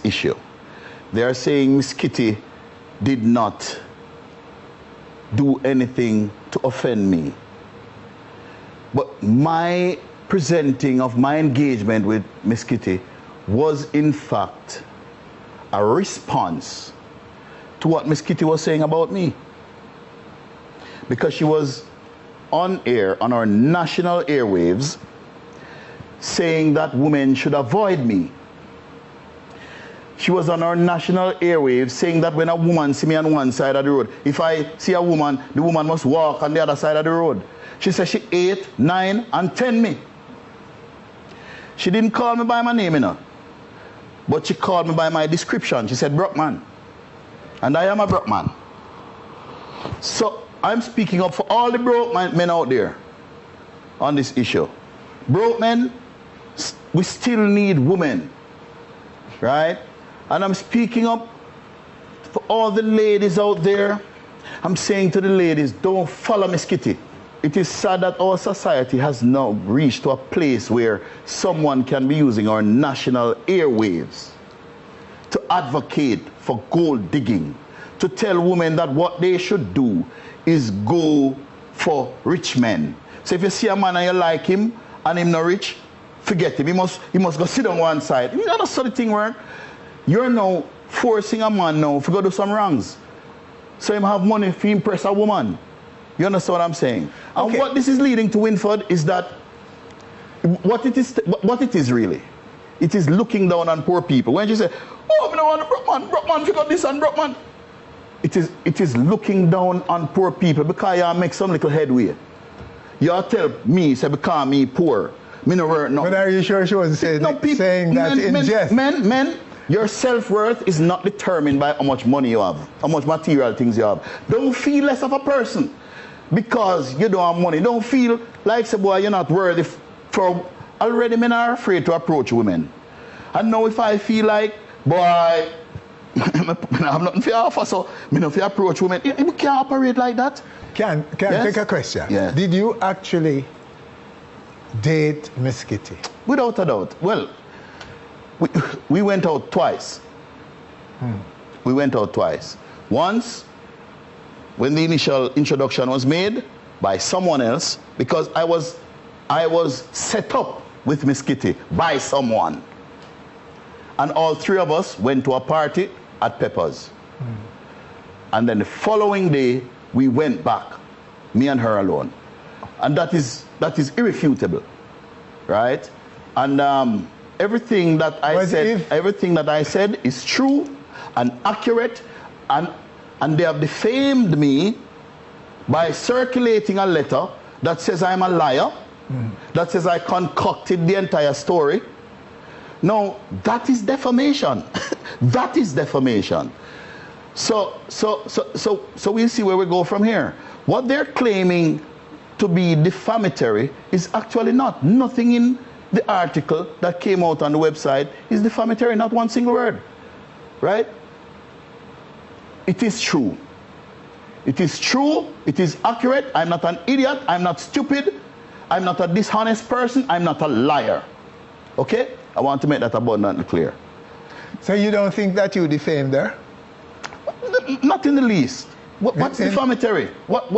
issue. They are saying Miss Kitty did not do anything to offend me. But my presenting of my engagement with Miss Kitty was in fact a response to what Miss Kitty was saying about me. Because she was on air, on our national airwaves, saying that women should avoid me. She was on our national airwaves saying that when a woman see me on one side of the road, if I see a woman, the woman must walk on the other side of the road. She said she 8, 9, and 10 me. She didn't call me by my name, you know, but she called me by my description. She said, broke man. And I am a broke man. So I'm speaking up for all the broke men out there on this issue. Broke men, we still need women, right? And I'm speaking up for all the ladies out there. I'm saying to the ladies, don't follow Miss Kitty. It is sad that our society has now reached to a place where someone can be using our national airwaves to advocate for gold digging, to tell women that what they should do is go for rich men. So if you see a man and you like him and him not rich, forget him. He must go sit on one side. You know, that's how the thing work. You're now forcing a man now to go do some wrongs. So him have money to impress a woman. You understand what I'm saying? And what this is leading to, Winford, is that what it is really, it is looking down on poor people. When you say, oh, I don't want a broke man, figure this and broke man. It is looking down on poor people because you make some little headway. You tell me, say, because me poor, me no work, no. But are you sure she was saying that in jest? Men, your self-worth is not determined by how much money you have, how much material things you have. Don't feel less of a person because you don't have money. Don't feel like, say, boy, you're not worthy for... Already men are afraid to approach women. And now if I feel like, boy, I have nothing to offer, so I don't approach women. You can't operate like that. Can I take a question? Yeah. Did you actually date Miss Kitty? Without a doubt. Well, we went out twice. We went out twice. Once, when the initial introduction was made by someone else, because I was set up with Miss Kitty by someone. And all three of us went to a party at Pepper's. And then the following day, we went back, me and her alone. And that is irrefutable, right? And everything that I said is true and accurate, and they have defamed me by circulating a letter that says I'm a liar, that says I concocted the entire story. No, that is defamation. That is defamation. So we'll see where we go from here. What they're claiming to be defamatory is actually not. Nothing in the article that came out on the website is defamatory, not one single word, right? It is true. It is true, it is accurate. I'm not an idiot, I'm not stupid, I'm not a dishonest person, I'm not a liar. Okay? I want to make that abundantly clear. So you don't think that you defamed her? Not in the least. What's defamatory? What?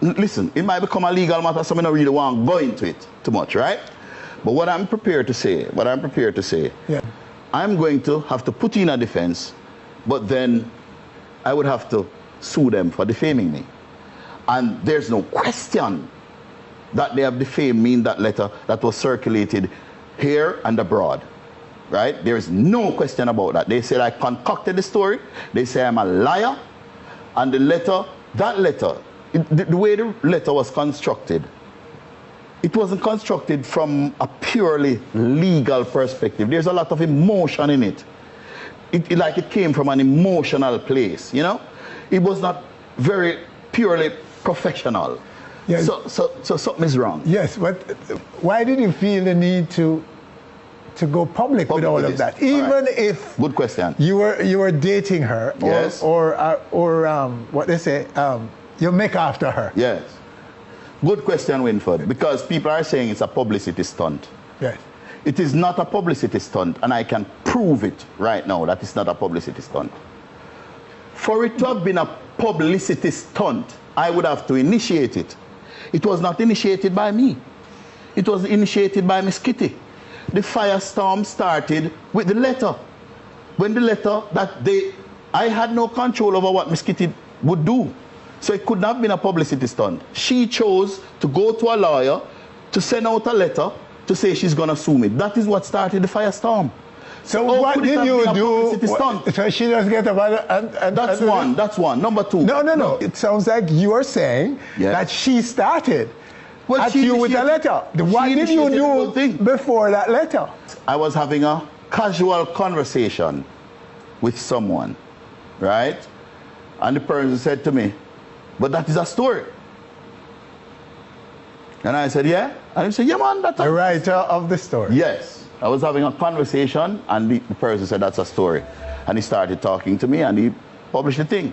Listen, it might become a legal matter, so I don't really want to go into it too much, right? But what I'm prepared to say, yeah. I'm going to have to put in a defense, but then I would have to sue them for defaming me. And there's no question that they have defamed me in that letter that was circulated here and abroad, right? There is no question about that. They said I concocted the story. They say I'm a liar. And the letter, the way the letter was constructed, it wasn't constructed from a purely legal perspective. There's a lot of emotion in it. It came from an emotional place, you know? It was not very purely professional. Yes. So something is wrong. Yes, but why did you feel the need to go public with all of that? Even if good question. You were dating her, or, yes. or what they say, you make after her. Yes. Good question, Winford, because people are saying it's a publicity stunt. Yes. It is not a publicity stunt, and I can prove it right now that it's not a publicity stunt. For it to have been a publicity stunt, I would have to initiate it. It was not initiated by me. It was initiated by Miss Kitty. The firestorm started with the letter. When the letter I had no control over what Miss Kitty would do. So it could not have been a publicity stunt. She chose to go to a lawyer to send out a letter to say she's going to sue me. That is what started the firestorm. So what did you do? So she just get about and that's one. That's one. Number two. No. It sounds like you are saying that she started at you with a letter. What did you do before that letter? I was having a casual conversation with someone, right? And the person said to me, "But that is a story." And I said, "Yeah." And he said, "Yeah, man, that's the writer of the story." Yes. I was having a conversation, and the person said, "That's a story." And he started talking to me, and he published the thing.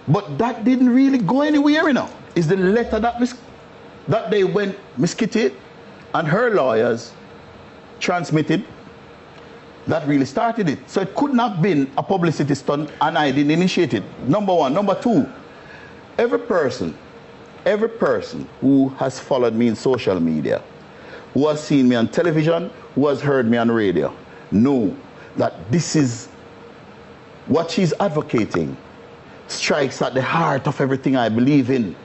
But that didn't really go anywhere, you know. It's the letter that they went, Miss Kitty and her lawyers transmitted, that really started it. So it couldn't have been a publicity stunt, and I didn't initiate it. Number one. Number two, every person who has followed me in social media, who has seen me on television, who has heard me on radio, know that this is what she's advocating strikes at the heart of everything I believe in.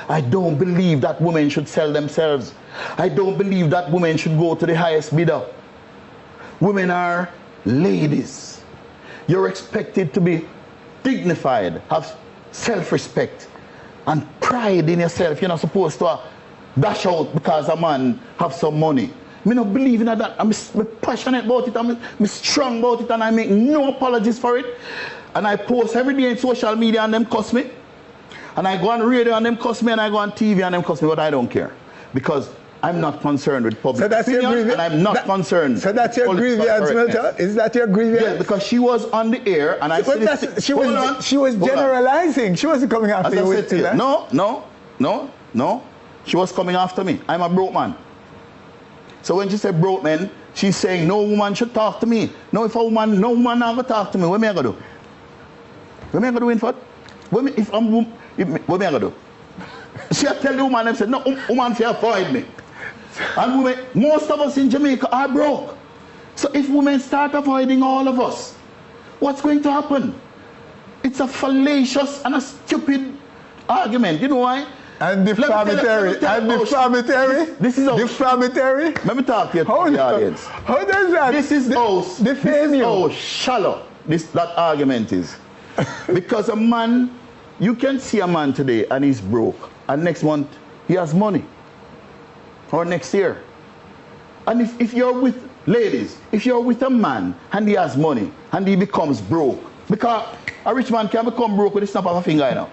I don't believe that women should sell themselves. I don't believe that women should go to the highest bidder. Women are ladies. You're expected to be dignified, have self-respect and pride in yourself. You're not supposed to dash out because a man have some money. Me not believe in that. I'm passionate about it. I'm strong about it, and I make no apologies for it. And I post every day in social media and them cuss me. And I go on radio and them cuss me, and I go on TV and them cuss me, but I don't care. Because I'm not concerned with public opinion, and I'm not concerned. So that's your grievance, Milton? Is that your grievance? Yeah, because she was on the air, and I said, she was generalizing. She wasn't coming after you with that. No. She was coming after me. I'm a broke man. So when she said broke man, she's saying no woman should talk to me. No, if no woman never talk to me, what am I gonna do? What am I gonna do in fact? What am I gonna do? She tell the woman, said, no, woman should avoid me. And women, most of us in Jamaica are broke. So if women start avoiding all of us, what's going to happen? It's a fallacious and a stupid argument. You know why? And defamatory. This is defamatory. Let me talk to you, the audience. How does that? This is how shallow that argument is. Because a man, you can see a man today and he's broke, and next month he has money, or next year. And if you're with ladies, if you're with a man and he has money and he becomes broke, because a rich man can become broke with the snap of a finger, you know.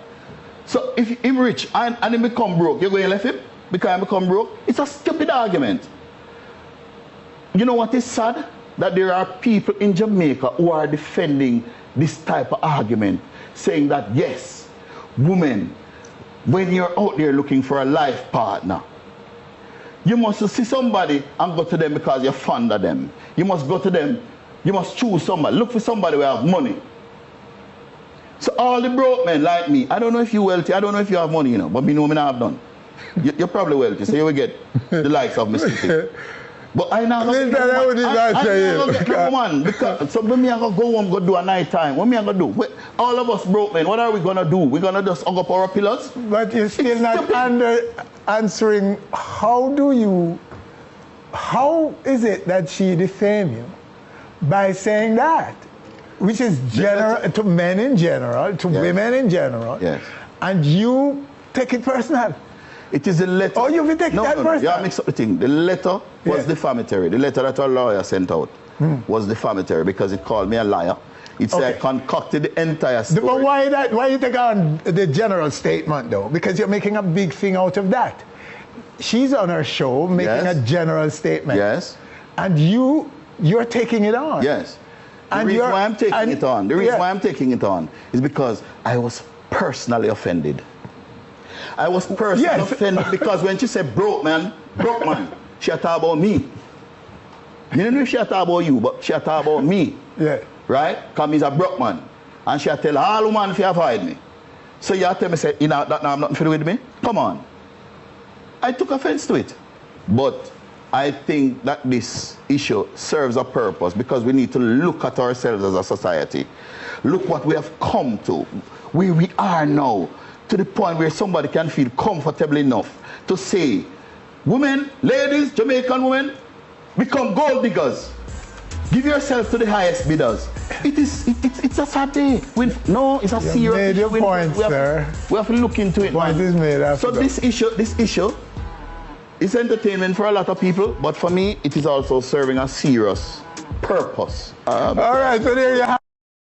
So if he's rich and he become broke, you're going to left him because he become broke? It's a stupid argument. You know what is sad? That there are people in Jamaica who are defending this type of argument, saying that yes, women, when you're out there looking for a life partner, you must see somebody and go to them because you're fond of them. You must go to them, you must choose somebody, look for somebody who have money. So all the broke men like me, I don't know if you're wealthy, I don't know if you have money, you know, but me know me not have none. You're probably wealthy, so you will get the likes of Mr. Kitty. But I now get no man, because so when me I go home, go do a night time. What me I go do? All of us broke men, what are we gonna do? We're gonna just hug up our pillows? But you're still not answering. How is it that she defamed you by saying that? Which is general to men in general, to women in general. Yes. And you take it personal. It is a letter. Oh, you take that personal. Yeah, mix up the thing. The letter was defamatory. The letter that our lawyer sent out was defamatory because it called me a liar. It said I concocted the entire story. But why that? Why you take on the general statement though? Because you're making a big thing out of that. She's on her show making a general statement. Yes. And you're taking it on. Yes. The reason why I'm taking it on, why I'm taking it on is because I was personally offended. I was personally offended because when she said broke man, she talked about me. I don't know if she talk about you, but she talk about me. Yeah. Right? Because he's a broke man. And she tell all women if you avoid me. So you tell me, say, you know, that now I'm nothing to do with me? Come on. I took offense to it. But I think that this issue serves a purpose because we need to look at ourselves as a society. Look what we have come to, where we are now, to the point where somebody can feel comfortable enough to say, women, ladies, Jamaican women, become gold diggers. Give yourself to the highest bidders. It's a sad day. No, it's a serious made issue. your point, sir. We have to look into it. Point is made. So this issue is entertainment for a lot of people, but for me, it is also serving a serious purpose. All right, so there you have